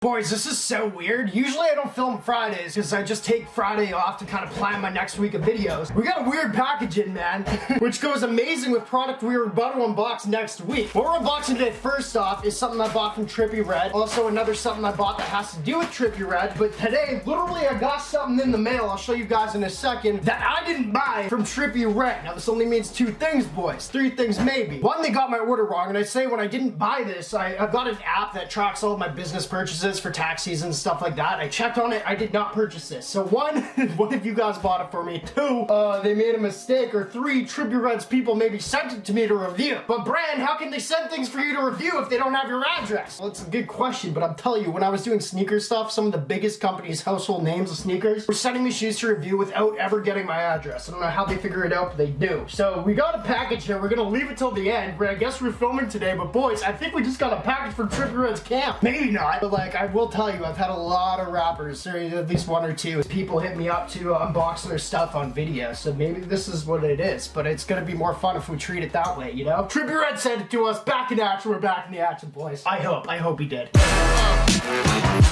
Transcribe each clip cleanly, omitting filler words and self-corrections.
Boys, this is so weird. Usually I don't film Fridays because I just take Friday off to kind of plan my next week of videos. We got a weird package in, man, which goes amazing with product we were about to unbox next week. What we're unboxing today, first off, is something I bought from TRIPPIE REDD. Also, another something I bought that has to do with TRIPPIE REDD. But today, literally, I got something in the mail. I'll show you guys in a second that I didn't buy from TRIPPIE REDD. Now, this only means two things, boys. Three things, maybe. One, they got my order wrong. And I say when I didn't buy this, I got an app that tracks all of my business purchases for tax season and stuff like that. I checked on it. I did not purchase this. So one, one of you guys bought it for me. Two, they made a mistake. Or three, TRIPPIE REDD's people maybe sent it to me to review. But Bran, how can they send things for you to review if they don't have your address? Well, it's a good question, but I'm telling you, when I was doing sneaker stuff, some of the biggest companies, household names of sneakers, were sending me shoes to review without ever getting my address. I don't know how they figure it out, but they do. So we got a package here. We're gonna leave it till the end. I guess we're filming today, but boys, I think we just got a package from TRIPPIE REDD's camp. Maybe not, but like, I will tell you, I've had a lot of rappers, or at least one or two, people hit me up to unbox their stuff on video. So maybe this is what it is, but it's gonna be more fun if we treat it that way, you know? TRIPPIE REDD sent it to us. Back in action. We're back in the action, boys. I hope he did.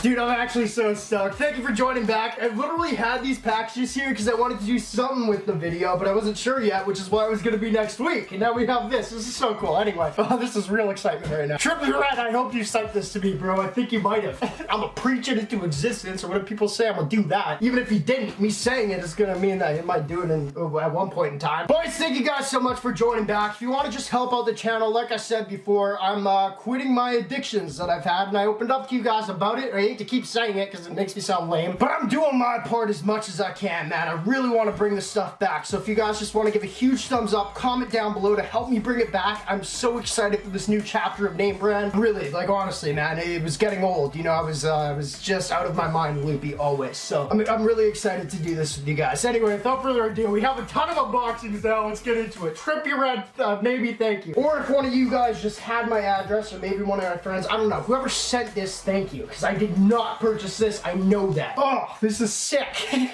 Dude, I'm actually so stoked. Thank you for joining back. I literally had these packages here because I wanted to do something with the video, but I wasn't sure yet, which is why it was going to be next week. And now we have this. This is so cool. Anyway, this is real excitement right now. TRIPPIE REDD, I hope you sent this to me, bro. I think you might have. I'm gonna preach it into existence, or what do people say? I'm gonna do that. Even if you didn't, me saying it is gonna mean that you might do it at one point in time. Boys, thank you guys so much for joining back. If you want to just help out the channel, like I said before, I'm quitting my addictions that I've had, and I opened up to you guys about it. I hate to keep saying it because it makes me sound lame, but I'm doing my part as much as I can, man. I really want to bring this stuff back. So if you guys just want to give a huge thumbs up, comment down below to help me bring it back. I'm so excited for this new chapter of NameBran. Really, like honestly, man, it was getting old. You know, I was just out of my mind loopy always. So I'm really excited to do this with you guys. Anyway, without further ado, we have a ton of unboxings now. Let's get into it. TRIPPIE REDD, maybe thank you. Or if one of you guys just had my address, or maybe one of my friends, I don't know. Whoever sent this, thank you, because I did not purchase this. I know that. Oh, this is sick. Yeah!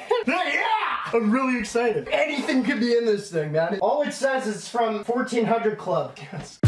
I'm really excited. Anything could be in this thing, man. All it says is from 1400 Club. Yes.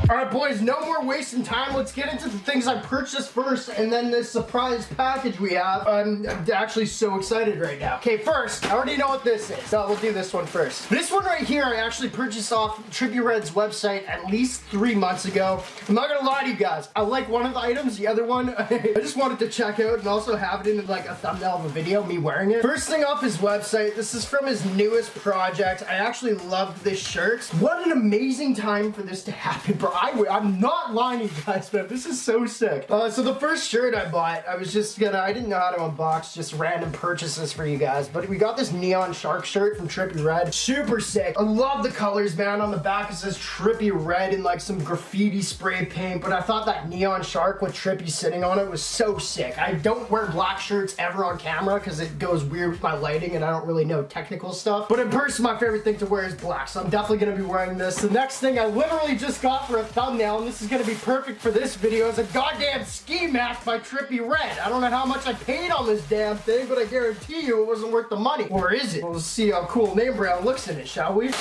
Alright, boys, no more wasting time. Let's get into the things I purchased first, and then this surprise package we have. I'm actually so excited right now. Okay, first, I already know what this is, so we'll do this one first. This one right here, I actually purchased off TRIPPIE REDD's website at least 3 months ago. I'm not gonna lie to you guys. I like one of the items, the other one, I just wanted to check out and also have it in like a thumbnail of a video, me wearing it. First thing off his website, this is from his newest project. I actually loved this shirt. What an amazing time for this to happen, bro. I'm not lying to you guys, man. This is so sick. So the first shirt I bought, I didn't know how to unbox just random purchases for you guys, but we got this neon shark shirt from TRIPPIE REDD. Super sick. I love the colors, man. On the back it says TRIPPIE REDD in like some graffiti spray paint, but I thought that neon shark with TRIPPIE sitting on it was so sick. I don't wear black shirts ever on camera because it goes weird with my lighting and I don't really know technical stuff, but in person my favorite thing to wear is black, so I'm definitely gonna be wearing this. The next thing I literally just got for a thumbnail, and this is gonna be perfect for this video, is a goddamn ski mask by TRIPPIE REDD. I don't know how much I paid on this damn thing, but I guarantee you it wasn't worth the money. Or is it? We'll see how cool NameBran looks in it, shall we?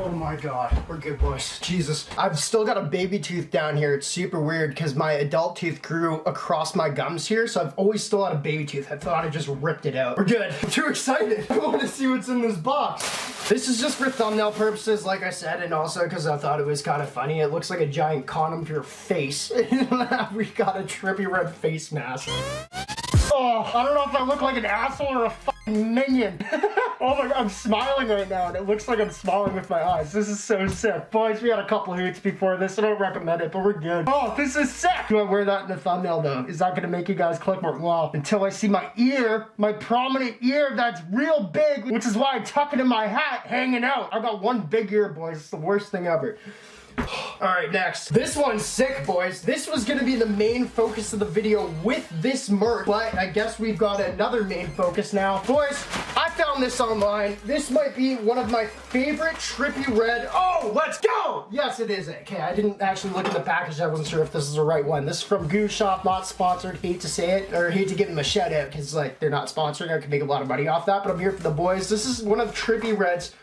Oh my god, we're good, boys. Jesus. I've still got a baby tooth down here. It's super weird because my adult tooth grew across my gums here, so I've always still had a baby tooth. I thought I just ripped it out. We're good. I'm too excited. I want to see what's in this box. This is just for thumbnail purposes, like I said, and also because I thought it was kind of funny. It looks like a giant condom for your face. We got a TRIPPIE REDD face mask. Oh, I don't know if I look like an asshole or a fucking minion. Oh my god, I'm smiling right now, and it looks like I'm smiling with my eyes. This is so sick. Boys, we had a couple hoots before this. I don't recommend it, but we're good. Oh, this is sick. Do I wear that in the thumbnail, though? Is that gonna make you guys click more? Well, until I see my ear, my prominent ear that's real big, which is why I tuck it in my hat, hanging out. I got one big ear, boys. It's the worst thing ever. Alright, next. This one's sick, boys. This was gonna be the main focus of the video with this merch, but I guess we've got another main focus now. Boys, I found this online. This might be one of my favorite Trippie Red. Oh, let's go! Yes, it is. Okay, I didn't actually look at the package. I wasn't sure if this is the right one. This is from Goo Shop, not sponsored. Hate to say it, or hate to give them a shout out, because like they're not sponsoring. I could make a lot of money off that, but I'm here for the boys. This is one of Trippie Red's.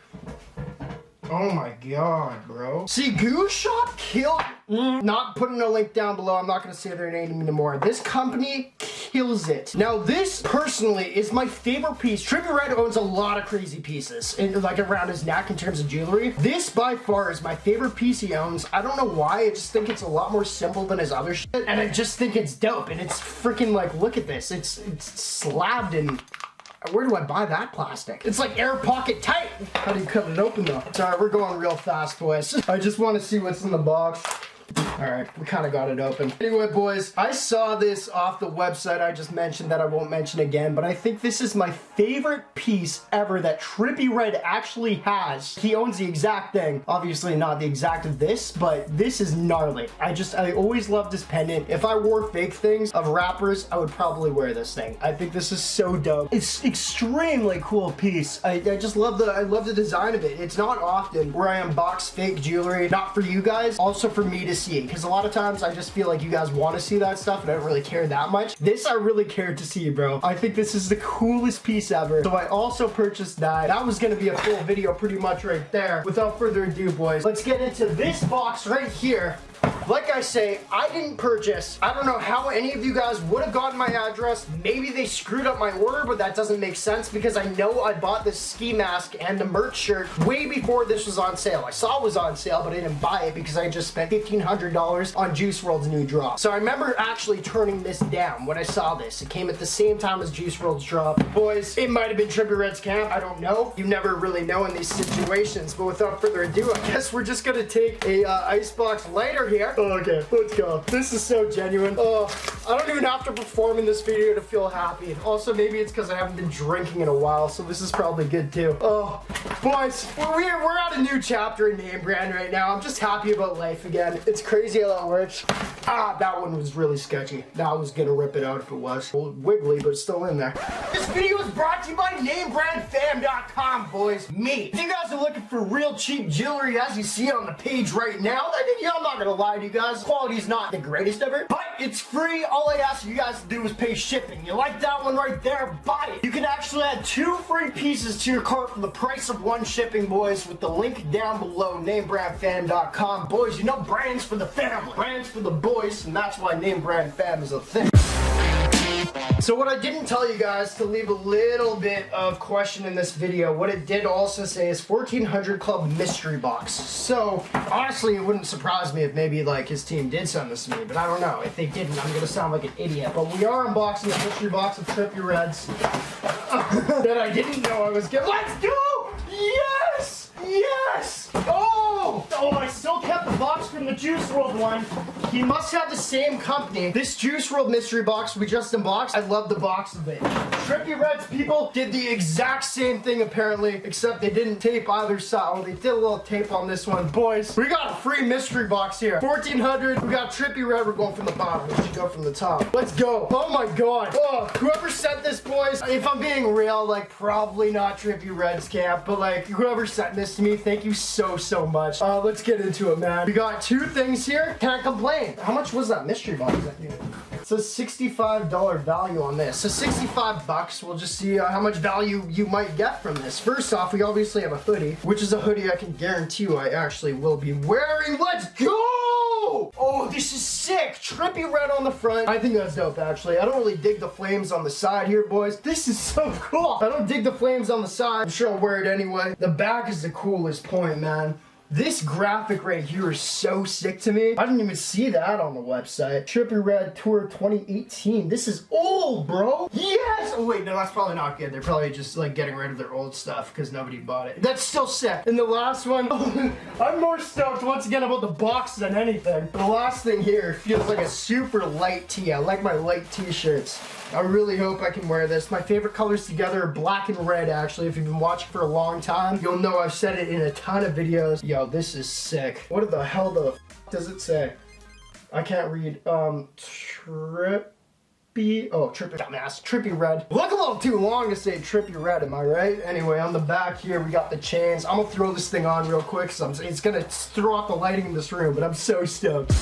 Oh my god, bro. See, Goo Shop killed. Not putting a link down below. I'm not going to say their name anymore. This company kills it. Now, this personally is my favorite piece. Trippie Red owns a lot of crazy pieces, like around his neck in terms of jewelry. This by far is my favorite piece he owns. I don't know why. I just think it's a lot more simple than his other shit, and I just think it's dope. And it's freaking like, look at this. It's slabbed in. Where do I buy that plastic? It's like air pocket tight. How do you cut it open though? Sorry, we're going real fast, boys. I just want to see what's in the box. Alright, we kind of got it open. Anyway, boys, I saw this off the website I just mentioned that I won't mention again, but I think this is my favorite piece ever that Trippie Red actually has. He owns the exact thing. Obviously not the exact of this, but this is gnarly. I always loved this pendant. If I wore fake things of rappers, I would probably wear this thing. I think this is so dope. It's extremely cool piece. I just love the design of it. It's not often where I unbox fake jewelry, not for you guys, also for me to see, because a lot of times I just feel like you guys want to see that stuff and I don't really care that much. This I really cared to see, bro. I think this is the coolest piece ever. So I also purchased that. That was going to be a full video pretty much right there. Without further ado, boys, let's get into this box right here. Like I say, I didn't purchase. I don't know how any of you guys would have gotten my address. Maybe they screwed up my order, but that doesn't make sense because I know I bought this ski mask and the merch shirt way before this was on sale. I saw it was on sale, but I didn't buy it because I just spent $1,500 on Juice WRLD's new drop. So I remember actually turning this down when I saw this. It came at the same time as Juice WRLD's drop. Boys, it might have been Trippie Red's camp. I don't know. You never really know in these situations, but without further ado, I guess we're just gonna take a icebox lighter here. Okay, let's go. This is so genuine. Oh, I don't even have to perform in this video to feel happy. Also, maybe it's because I haven't been drinking in a while, so this is probably good too. Oh, boys, we're at a new chapter in NameBran right now. I'm just happy about life again. It's crazy how that works. Ah, that one was really sketchy. Now I was gonna rip it out if it was. Well, wiggly, but it's still in there. This video is brought to you by NameBranFam.com, boys. Me. If you guys are looking for real cheap jewelry, as you see on the page right now, I'm not gonna lie to you guys. Quality's not the greatest ever, but it's free. All I ask you guys to do is pay shipping. You like that one right there? Buy it. You can actually add 2 free pieces to your cart for the price of 1 shipping, boys, with the link down below, NameBranFam.com. Boys, you know brands for the family, brands for the boys, and that's why NameBran Fam is a thing. So what I didn't tell you guys, to leave a little bit of question in this video, what it did also say is 1400 Club mystery box. So honestly, it wouldn't surprise me if maybe like his team did send this to me, but I don't know. If they didn't, I'm gonna sound like an idiot. But we are unboxing a mystery box of Trippie Reds that I didn't know I was getting. Let's go! Yes! Yes! Oh! Oh, I still kept the box from the Juice WRLD one. He must have the same company. This Juice WRLD mystery box we just unboxed, I love the box of it. Trippie Red's people did the exact same thing apparently, except they didn't tape either side. Oh, they did a little tape on this one. Boys, we got a free mystery box here. 1400, we got Trippie Red. We're going from the bottom. We should go from the top. Let's go. Oh my god. Oh, whoever sent this, boys, if I'm being real, like probably not Trippie Red's camp, but like whoever sent this to me, thank you so much. Let's get into it, man. We got 2 things here. Can't complain. How much was that mystery box? It says $65 value on this. So 65 bucks. We'll just see how much value you might get from this. First off, we obviously have a hoodie, which is a hoodie I can guarantee you I actually will be wearing. Let's go! Oh, this is sick. Trippie Red on the front. I think that's dope, actually. I don't really dig the flames on the side here, boys. This is so cool. I don't dig the flames on the side. I'm sure I'll wear it anyway. The back is the coolest point, man. This graphic right here is so sick to me. I didn't even see that on the website. Trippie Red Tour 2018. This is old, bro. Yes! Oh, wait, no, that's probably not good. They're probably just, like, getting rid of their old stuff because nobody bought it. That's still sick. And the last one, I'm more stoked once again about the box than anything. The last thing here feels like a super light tee. I like my light t-shirts. I really hope I can wear this. My favorite colors together are black and red, actually. If you've been watching for a long time, you'll know I've said it in a ton of videos. Yo, this is sick. What the hell the f does it say? I can't read. dumbass, Trippie Red. Look a little too long to say Trippie Red, am I right? Anyway, on the back here, we got the chains. I'm gonna throw this thing on real quick, so it's gonna throw off the lighting in this room, but I'm so stoked.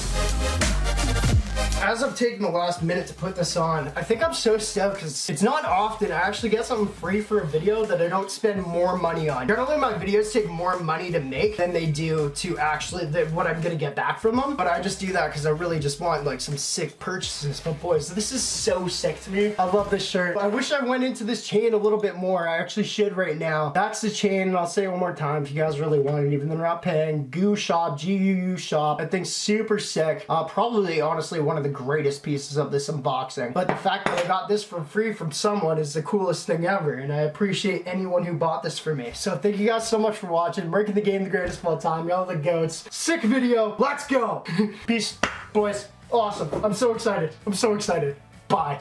As I've taken the last minute to put this on, I think I'm so stoked because it's not often I actually get something free for a video that I don't spend more money on. Generally, my videos take more money to make than they do to actually what I'm gonna get back from them. But I just do that because I really just want like some sick purchases. But boys, this is so sick to me. I love this shirt. I wish I went into this chain a little bit more. I actually should right now. That's the chain, and I'll say it one more time if you guys really want it, even though they're not paying. Goo Shop, G-U-U Shop. I think super sick. Probably, honestly, one of the greatest pieces of this unboxing. But the fact that I got this for free from someone is the coolest thing ever, and I appreciate anyone who bought this for me. So thank you guys so much for watching. Making the game the greatest of all time. Y'all the goats. Sick video. Let's go. Peace, boys. Awesome. I'm so excited. I'm so excited. Bye.